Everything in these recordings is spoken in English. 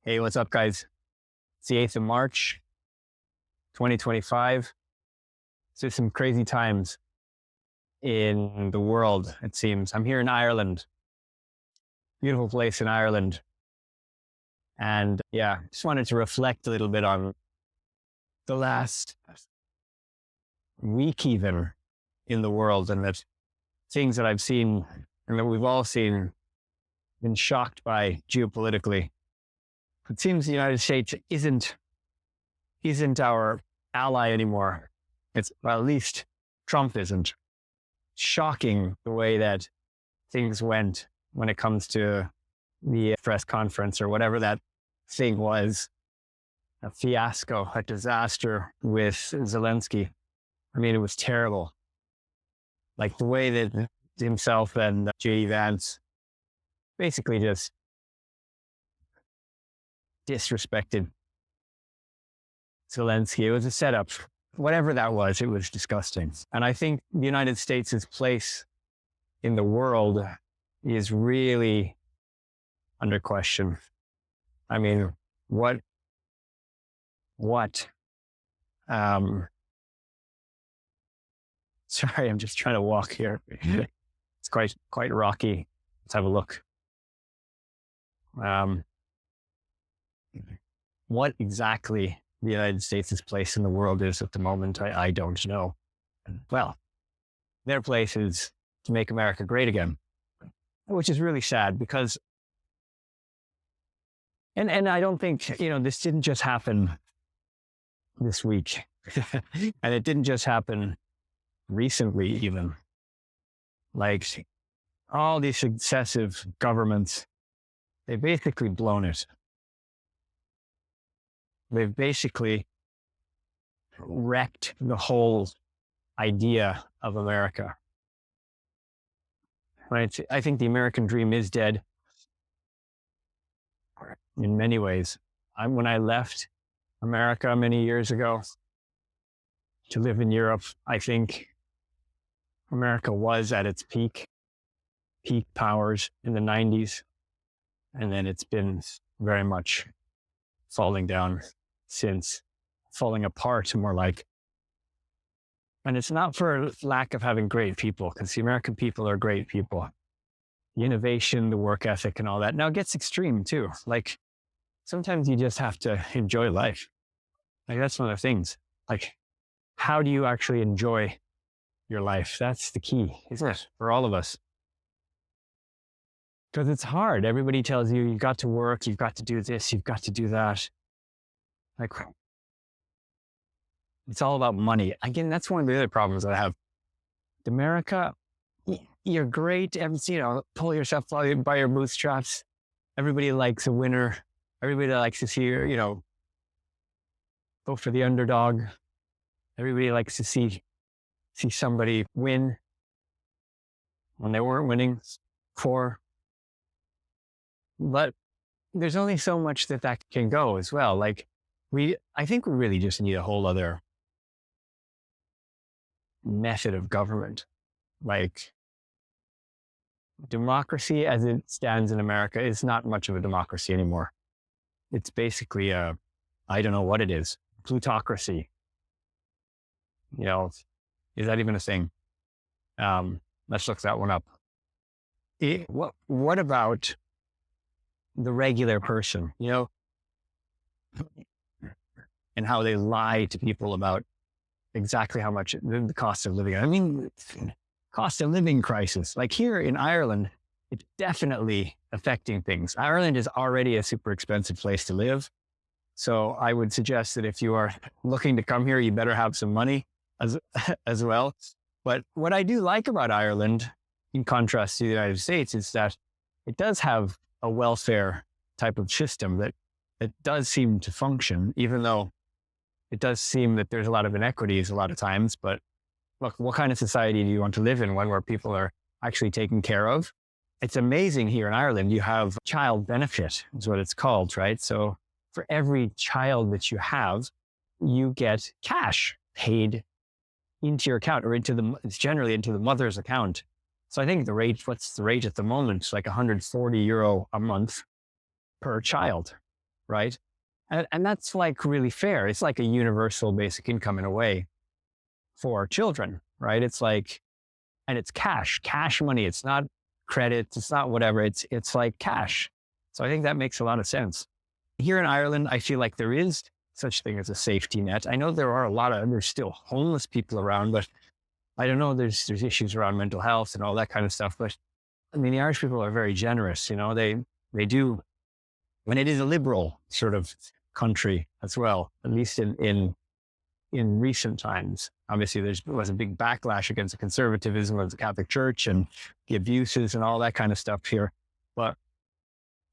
Hey, what's up, guys? It's the 8th of March, 2025. So some crazy times in the world, it seems. I'm here in Ireland, beautiful place in Ireland. And yeah, just wanted to reflect a little bit on the last week, even in the world, and that things that I've seen and that we've all seen, been shocked by geopolitically. It seems the United States isn't our ally anymore. Well, at least Trump isn't. Shocking the way that things went when it comes to the press conference or whatever that thing was. A fiasco, a disaster with Zelensky. I mean, it was terrible. Like the way that himself and J.D. Vance basically just disrespected Zelensky. It was a setup. Whatever that was, it was disgusting. And I think the United States' place in the world is really under question. I mean, what, sorry, I'm just trying to walk here. It's quite rocky. Let's have a look. What exactly the United States' place in the world is at the moment, I don't know. Well, their place is to make America great again, which is really sad because, and I don't think, this didn't just happen this week and it didn't just happen recently even. Like all these successive governments, they've basically blown it. They've basically wrecked the whole idea of America. Right? I think the American dream is dead in many ways. When I left America many years ago to live in Europe, I think America was at its peak powers in the 90s. And then it's been very much falling down since, falling apart more like. And it's not for lack of having great people, because the American people are great people. The innovation, the work ethic and all that. Now it gets extreme too. Like sometimes you just have to enjoy life. Like that's one of the things. Like how do you actually enjoy your life? That's the key, isn't it? For all of us. Because it's hard. Everybody tells you, you've got to work, you've got to do this, you've got to do that. Like, it's all about money. Again, that's one of the other problems that I have. America, you're great. Pull yourself by your bootstraps. Everybody likes a winner. Everybody likes to see, go for the underdog. Everybody likes to see somebody win when they weren't winning for. But there's only so much that can go as well. Like I think we really just need a whole other method of government. Like democracy as it stands in America is not much of a democracy anymore. It's basically I don't know what it is. Plutocracy. Is that even a thing? Let's look that one up. What about the regular person, and how they lie to people about exactly how much the cost of living. I mean, cost of living crisis. Like here in Ireland, it's definitely affecting things. Ireland is already a super expensive place to live. So I would suggest that if you are looking to come here, you better have some money as well. But what I do like about Ireland, in contrast to the United States, is that it does have a welfare type of system that does seem to function, even though it does seem that there's a lot of inequities a lot of times. But look, what kind of society do you want to live in? One where people are actually taken care of? It's amazing here in Ireland, you have child benefit is what it's called, right? So for every child that you have, you get cash paid into your account or it's generally into the mother's account. So I think what's the rate at the moment? It's like €140 a month per child, right? And that's like really fair. It's like a universal basic income in a way for children, right? It's like, and it's cash money. It's not credit. It's not whatever. It's like cash. So I think that makes a lot of sense. Here in Ireland, I feel like there is such thing as a safety net. I know there's still homeless people around, but I don't know, there's issues around mental health and all that kind of stuff. But I mean, the Irish people are very generous, they do, when it is a liberal sort of country as well, at least in recent times. Obviously, there was a big backlash against the conservatism of the Catholic Church and the abuses and all that kind of stuff here. But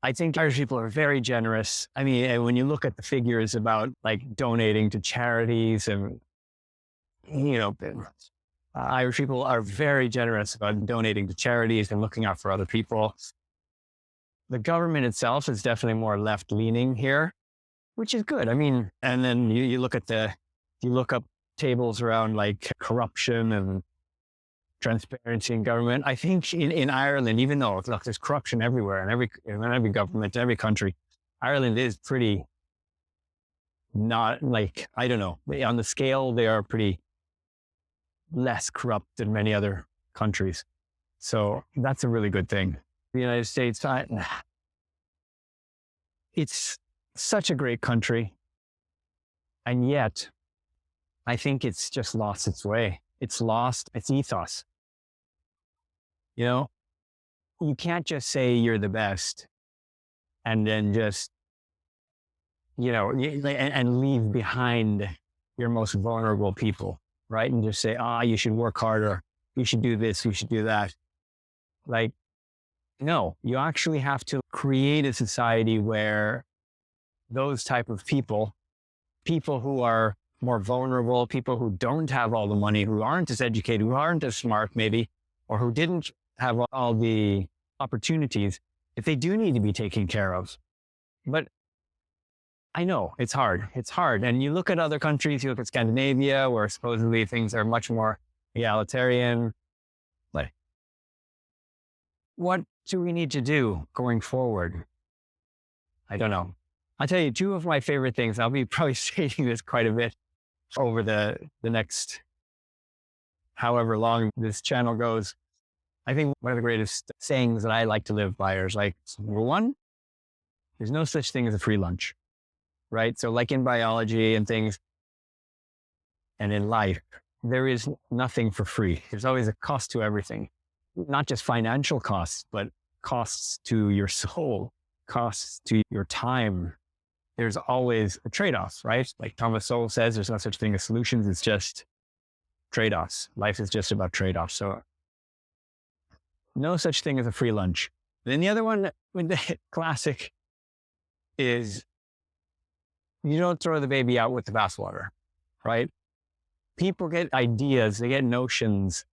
I think Irish people are very generous. I mean, when you look at the figures about like donating to charities and, Irish people are very generous about donating to charities and looking out for other people. The government itself is definitely more left leaning here, which is good. I mean, and then you look up tables around like corruption and transparency in government. I think in Ireland, even though look, there's corruption everywhere in every government, every country, Ireland is pretty not like, I don't know, on the scale, they are pretty less corrupt than many other countries. So that's a really good thing. The United States, it's such a great country. And yet I think it's just lost its way. It's lost its ethos. You can't just say you're the best and then just, and leave behind your most vulnerable people, right? And just say, you should work harder. You should do this. You should do that. Like, no, you actually have to create a society where those type of people who are more vulnerable, people who don't have all the money, who aren't as educated, who aren't as smart maybe, or who didn't have all the opportunities, if they do need to be taken care of. But I know it's hard. It's hard. And you look at other countries, you look at Scandinavia, where supposedly things are much more egalitarian. But what do we need to do going forward? I don't know. I'll tell you two of my favorite things. I'll be probably stating this quite a bit over the next however long this channel goes. I think one of the greatest sayings that I like to live by is like, number one, there's no such thing as a free lunch, right? So like in biology and things, and in life, there is nothing for free. There's always a cost to everything, not just financial costs, but costs to your soul, costs to your time. There's always a trade-off, right? Like Thomas Sowell says, there's no such thing as solutions. It's just trade-offs. Life is just about trade-offs. So no such thing as a free lunch. Then the other one, with the classic, is you don't throw the baby out with the bathwater, right? People get ideas, they get notions,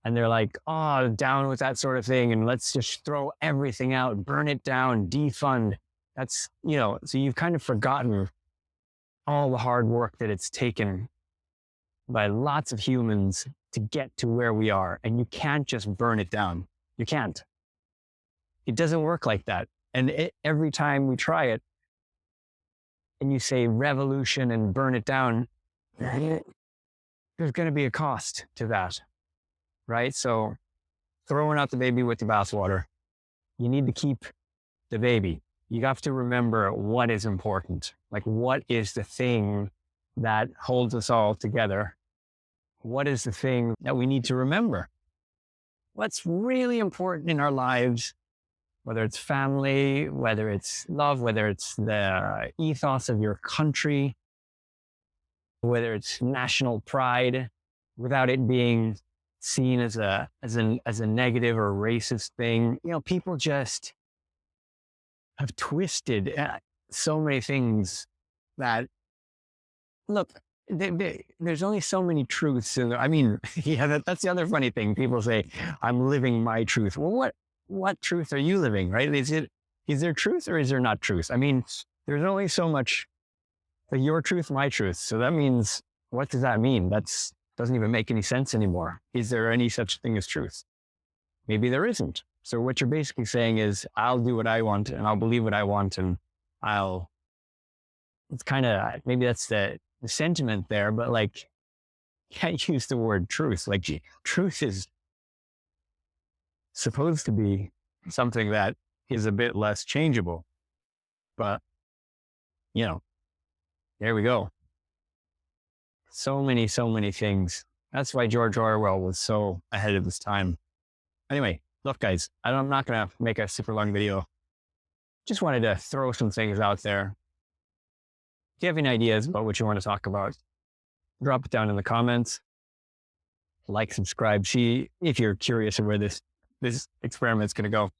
and they're like, down with that sort of thing. And let's just throw everything out, burn it down, defund. That's, so you've kind of forgotten all the hard work that it's taken by lots of humans to get to where we are. And you can't just burn it down. You can't. It doesn't work like that. And every time we try it and you say revolution and burn it down, there's going to be a cost to that, right? So throwing out the baby with the bathwater, you need to keep the baby. You have to remember what is important. Like, what is the thing that holds us all together? What is the thing that we need to remember? What's really important in our lives, whether it's family, whether it's love, whether it's the ethos of your country, whether it's national pride, without it being seen as a negative or racist thing. People just have twisted so many things that, look, there's only so many truths. I mean, that's the other funny thing. People say, I'm living my truth. Well, what truth are you living, right? Is there truth or is there not truth? I mean, there's only so much your truth, my truth. So that means, what does that mean? Doesn't even make any sense anymore. Is there any such thing as truth? Maybe there isn't. So what you're basically saying is, I'll do what I want and I'll believe what I want and I'll it's kind of, maybe that's the sentiment there, but like, can't use the word truth. Like truth is supposed to be something that is a bit less changeable, but you know, there we go. So many things. That's why George Orwell was so ahead of his time. Anyway, look guys, I'm not going to make a super long video. Just wanted to throw some things out there. If you have any ideas about what you want to talk about, drop it down in the comments. Like, subscribe, see if you're curious of where this experiment's going to go.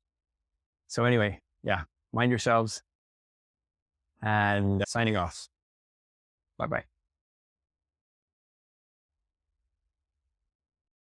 So anyway, yeah, mind yourselves, and signing off. Bye-bye.